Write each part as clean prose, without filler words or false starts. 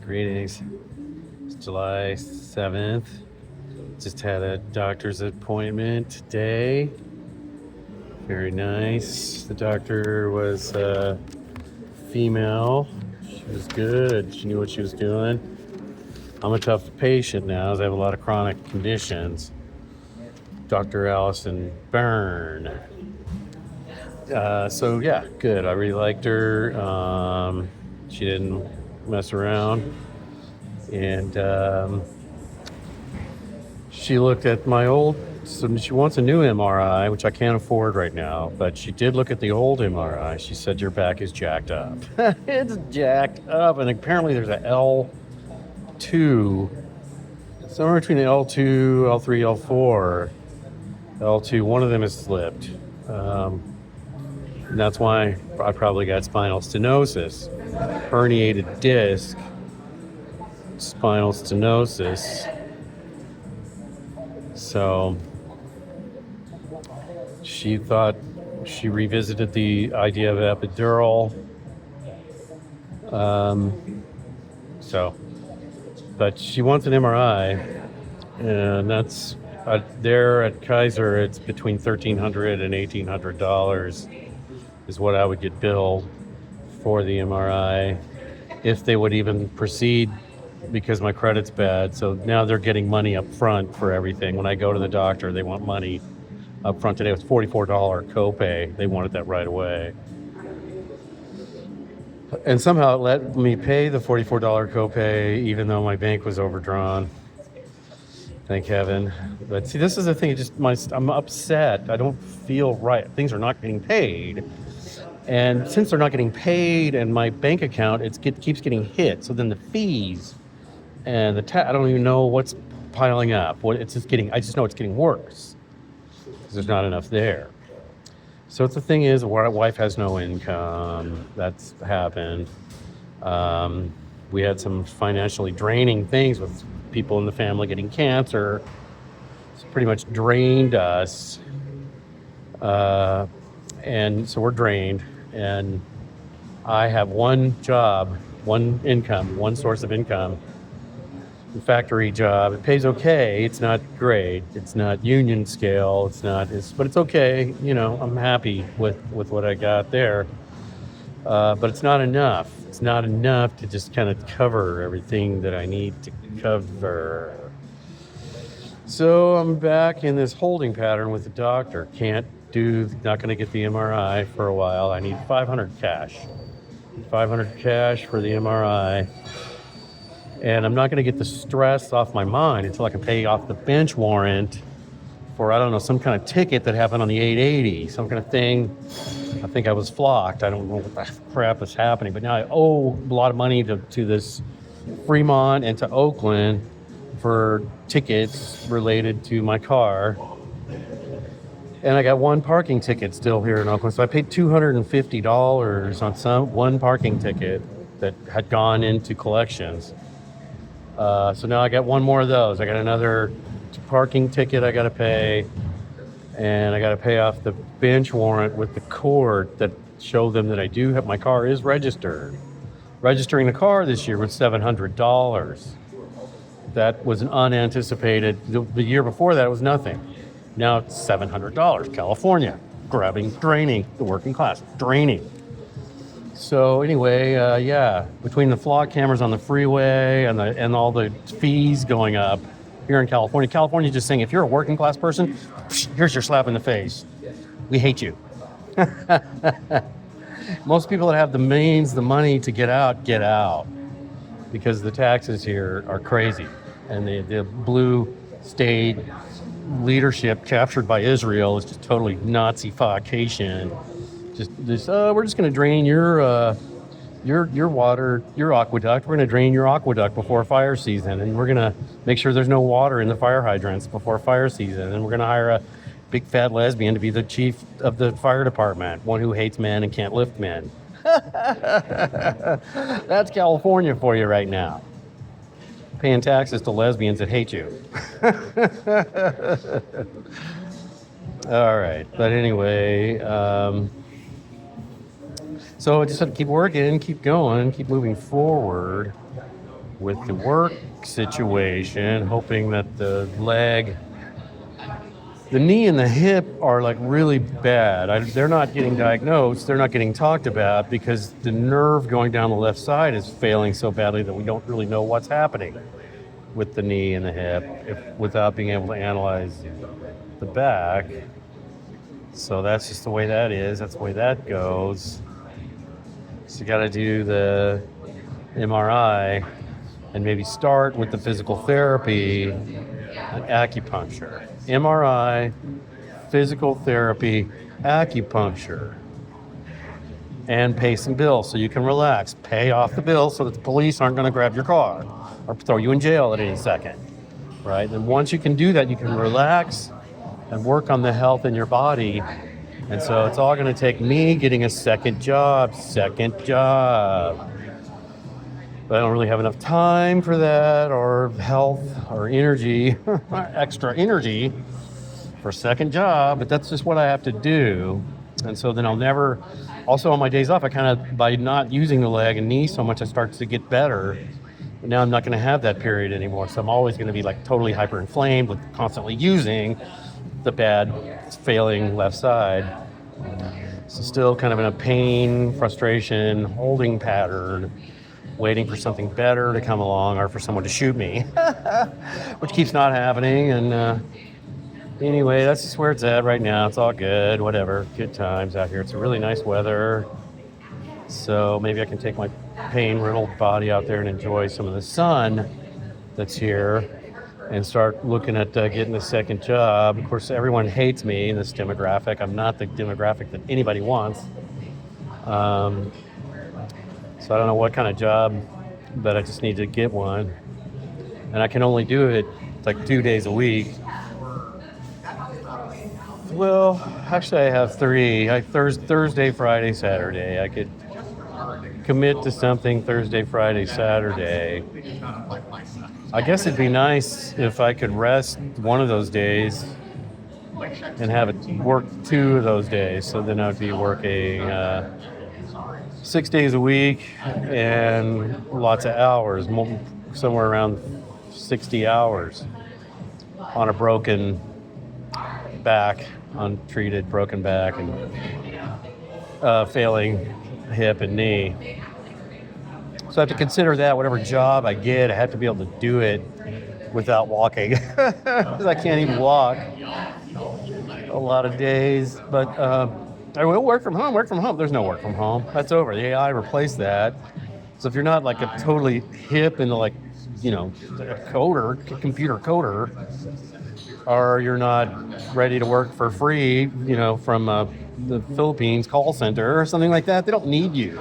Greetings. It's July 7th. Just had a doctor's appointment today. Very nice. The doctor was female. She was good. She knew what she was doing. I'm a tough patient now as I have a lot of chronic conditions. Dr. Allison Byrne. So yeah, good. I really liked her. She didn't mess around. And she looked at my old, so she wants a new MRI, which I can't afford right now, but she did look at the old MRI. She said, your back is jacked up. It's jacked up, and apparently there's a L2, somewhere between the L2, L3, L4. L2, one of them has slipped. And that's why I probably got spinal stenosis, herniated disc, spinal stenosis. So she thought, she revisited the idea of epidural. But she wants an MRI, and that's there at Kaiser. It's between $1,300 and $1,800 is what I would get billed for the MRI if they would even proceed, because my credit's bad. So now they're getting money up front for everything. When I go to the doctor, they want money up front. Today it was $44 copay. They wanted that right away. And somehow it let me pay the $44 copay even though my bank was overdrawn. Thank heaven. But see, this is the thing. I'm upset. I don't feel right. Things are not getting paid. And since they're not getting paid and my bank account, keeps getting hit. So then the fees and I don't even know what's piling up. I just know it's getting worse because there's not enough there. So the thing is, our wife has no income. That's happened. We had some financially draining things with people in the family getting cancer. It's pretty much drained us. And so we're drained. And I have one job, one income, one source of income. The factory job. It pays okay. It's not great. It's not union scale. But it's okay. I'm happy with what I got there. But it's not enough. It's not enough to just kind of cover everything that I need to cover. So I'm back in this holding pattern with the doctor. Not going to get the MRI for a while. I need $500 cash. $500 cash for the MRI. And I'm not going to get the stress off my mind until I can pay off the bench warrant for, I don't know, some kind of ticket that happened on the 880, some kind of thing. I think I was flocked. I don't know what the crap is happening. But now I owe a lot of money to this Fremont and to Oakland for tickets related to my car. And I got one parking ticket still here in Oakland. So I paid $250 on one parking ticket that had gone into collections. So now I got one more of those. I got another parking ticket I got to pay. And I got to pay off the bench warrant with the court that show them that my car is registered. Registering the car this year was $700. That was an unanticipated. The year before that, it was nothing. Now it's $700. California, draining the working class, draining. So anyway, between the flock cameras on the freeway and all the fees going up here in California's just saying, if you're a working class person, here's your slap in the face. We hate you. Most people that have the means, the money to get out, because the taxes here are crazy, and the blue state leadership captured by Israel is just totally Nazi-fication. We're just going to drain your water, your aqueduct. We're going to drain your aqueduct before fire season, and we're going to make sure there's no water in the fire hydrants before fire season, and we're going to hire a big fat lesbian to be the chief of the fire department, one who hates men and can't lift men. That's California for you right now. Paying taxes to lesbians that hate you. All right, but anyway, so I just have to keep working, keep going, keep moving forward. with the work situation, hoping that the knee and the hip are like really bad. They're not getting diagnosed. They're not getting talked about because the nerve going down the left side is failing so badly that we don't really know what's happening with the knee and the hip without being able to analyze the back. So that's just the way that is. That's the way that goes. So you got to do the MRI and maybe start with the physical therapy and acupuncture. MRI, physical therapy, acupuncture, and pay some bills so you can relax. Pay off the bills so that the police aren't going to grab your car or throw you in jail at any second, right? And once you can do that, you can relax and work on the health in your body. And so it's all going to take me getting a second job. But I don't really have enough time for that or health or energy, extra energy for a second job, but that's just what I have to do. And so then I'll never, also on my days off, I kind of, by not using the leg and knee so much, I start to get better. But now I'm not going to have that period anymore. So I'm always going to be like totally hyperinflamed with constantly using the bad, failing left side. So still kind of in a pain, frustration, holding pattern, waiting for something better to come along or for someone to shoot me, which keeps not happening. And anyway, that's just where it's at right now. It's all good, whatever. Good times out here. It's a really nice weather. So maybe I can take my pain-riddled body out there and enjoy some of the sun that's here and start looking at getting a second job. Of course, everyone hates me in this demographic. I'm not the demographic that anybody wants. So I don't know what kind of job, but I just need to get one. And I can only do it like 2 days a week. Well, actually I have 3. Thursday, Friday, Saturday. I could commit to something Thursday, Friday, Saturday. I guess it'd be nice if I could rest one of those days and have it work 2 of those days. So then I would be working 6 days a week and lots of hours, somewhere around 60 hours on a broken back, untreated broken back and failing hip and knee. So I have to consider that whatever job I get, I have to be able to do it without walking because I can't even walk a lot of days. But I will work from home. There's no work from home. That's over. The AI replaced that. So if you're not like a totally hip into like, a computer coder, or you're not ready to work for free, from the Philippines call center or something like that, they don't need you.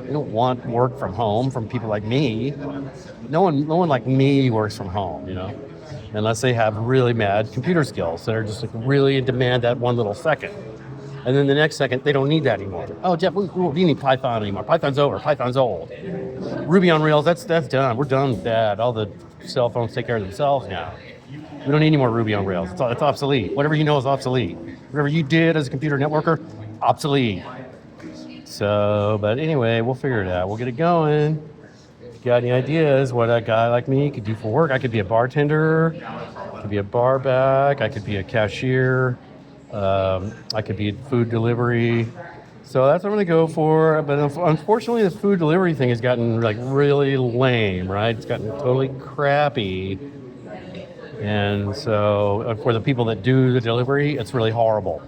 They don't want work from home from people like me. No one like me works from home, unless they have really mad computer skills that are just like really in demand that one little second. And then the next second, they don't need that anymore. Oh, Jeff, we don't need Python anymore. Python's over. Python's old. Ruby on Rails, that's done. We're done with that. All the cell phones take care of themselves now. We don't need any more Ruby on Rails. It's obsolete. Whatever you know is obsolete. Whatever you did as a computer networker, obsolete. So, but anyway, we'll figure it out. We'll get it going. If you got any ideas what a guy like me could do for work? I could be a bartender. I could be a bar back. I could be a cashier. I could be food delivery. So that's what I'm going to go for. But unfortunately, this food delivery thing has gotten like really lame, right? It's gotten totally crappy. And so for the people that do the delivery, it's really horrible.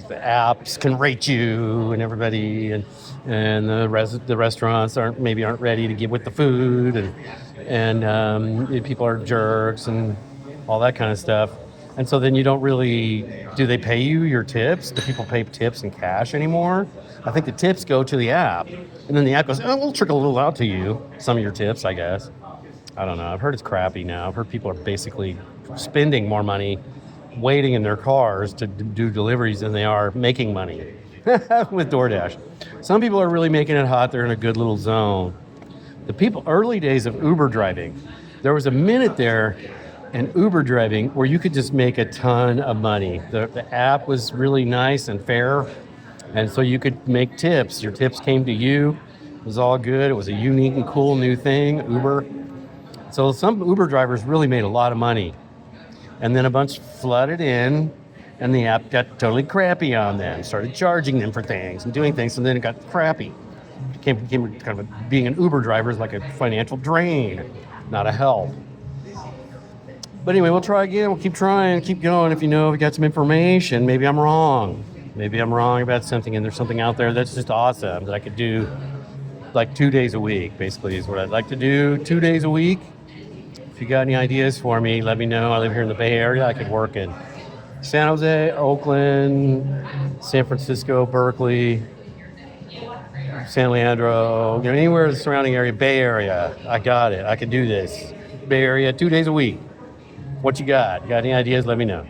The apps can rate you and everybody, and the restaurants aren't ready to get with the food, and people are jerks and all that kind of stuff. And so then you don't really, do they pay you your tips? Do people pay tips in cash anymore? I think the tips go to the app, and then the app goes, we'll trickle a little out to you, some of your tips, I guess. I don't know. I've heard it's crappy now. I've heard people are basically spending more money waiting in their cars to do deliveries than they are making money with DoorDash. Some people are really making it hot. They're in a good little zone. Early days of Uber driving, there was a minute there in Uber driving where you could just make a ton of money. The app was really nice and fair, and so you could make tips. Your tips came to you. It was all good. It was a unique and cool new thing, Uber. So some Uber drivers really made a lot of money. And then a bunch flooded in, and the app got totally crappy on them, started charging them for things and doing things, and then it got crappy. Became kind of being an Uber driver is like a financial drain, not a help. But anyway, we'll try again. We'll keep trying, keep going. If you got some information, maybe I'm wrong. Maybe I'm wrong about something, and there's something out there that's just awesome that I could do like 2 days a week, basically, is what I'd like to do. 2 days a week. If you got any ideas for me, let me know. I live here in the Bay Area. I could work in San Jose, Oakland, San Francisco, Berkeley, San Leandro, anywhere in the surrounding area, Bay Area. I got it. I could do this. Bay Area, 2 days a week. What you got? Got any ideas? Let me know.